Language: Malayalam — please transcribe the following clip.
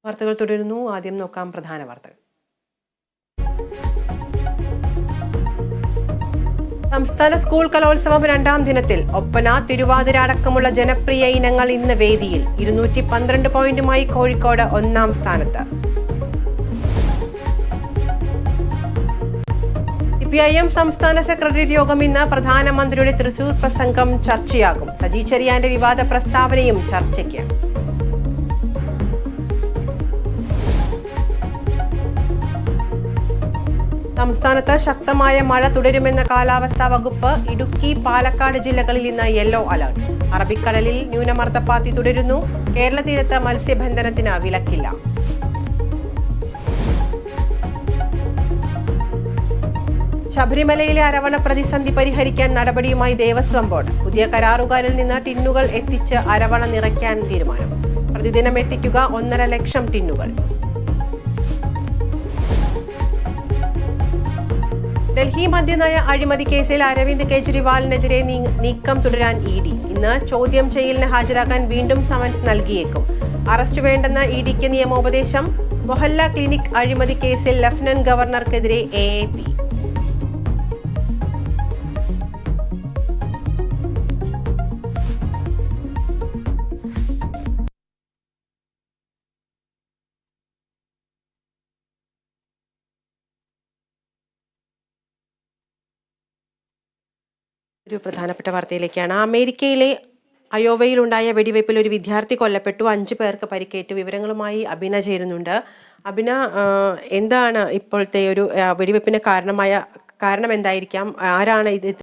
വാർത്തകൾ തുടരുന്നു. ആദ്യം നോക്കാം പ്രധാന വാർത്തകൾ. സംസ്ഥാന സ്കൂൾ കലോത്സവം 2ാം ദിനത്തിൽ ഒപ്പന, തിരുവാതിര അടക്കമുള്ള ജനപ്രിയ ഇനങ്ങൾ ഇന്ന് വേദിയിൽ. 212 പോയിന്റുമായി കോഴിക്കോട് 1ാം സ്ഥാനത്ത്. CPIM സംസ്ഥാന സെക്രട്ടേറിയറ്റ് യോഗം ഇന്ന്. പ്രധാനമന്ത്രിയുടെ തൃശൂർ പ്രസംഗം ചർച്ചയാകും. സജി ചെറിയാന്റെ വിവാദ പ്രസ്താവനയും ചർച്ചയ്ക്ക്. സംസ്ഥാനത്ത് ശക്തമായ മഴ തുടരുമെന്ന കാലാവസ്ഥാ വകുപ്പ്. ഇടുക്കി, പാലക്കാട് ജില്ലകളിൽ ഇന്ന് യെല്ലോ അലർട്ട്. അറബിക്കടലിൽ ന്യൂനമർദ്ദപ്പാത്തി തുടരുന്നു. കേരള തീരത്ത് മത്സ്യബന്ധനത്തിന് വിലക്കില്ല. ശബരിമലയിലെ അരവണ പ്രതിസന്ധി പരിഹരിക്കാൻ നടപടിയുമായി ദേവസ്വം ബോർഡ്. പുതിയ കരാറുകാരിൽ നിന്ന് ടിന്നുകൾ എത്തിച്ച് അരവണ നിറയ്ക്കാൻ തീരുമാനം. പ്രതിദിനം എത്തിക്കുക 1.5 ലക്ഷം ടിന്നുകൾ. ഡൽഹി മദ്യനയ അഴിമതി കേസിൽ അരവിന്ദ് കെജ്രിവാളിനെതിരെ നീക്കം തുടരാൻ ED. ഇന്ന് ചോദ്യം ചെയ്യലിന് ഹാജരാകാൻ വീണ്ടും സമൻസ് നൽകിയേക്കും. അറസ്റ്റ് വേണ്ടെന്ന EDക്ക് നിയമോപദേശം. മൊഹല്ല ക്ലിനിക് അഴിമതി കേസിൽ ലഫ്റ്റനന്റ് ഗവർണർക്കെതിരെ AAP. ഒരു പ്രധാനപ്പെട്ട വാർത്തയിലേക്കാണ്. അമേരിക്കയിലെ അയോവയിലുണ്ടായ വെടിവയ്പിൽ ഒരു വിദ്യാർത്ഥി കൊല്ലപ്പെട്ടു. 5 പേർക്ക് പരിക്കേറ്റു. വിവരങ്ങളുമായി അബിന ചേരുന്നുണ്ട്. അബിന, എന്താണ് ഇപ്പോഴത്തെ ഒരു വെടിവയ്പ്പിന് കാരണം എന്തായിരിക്കാം? ആരാണ് ഇത്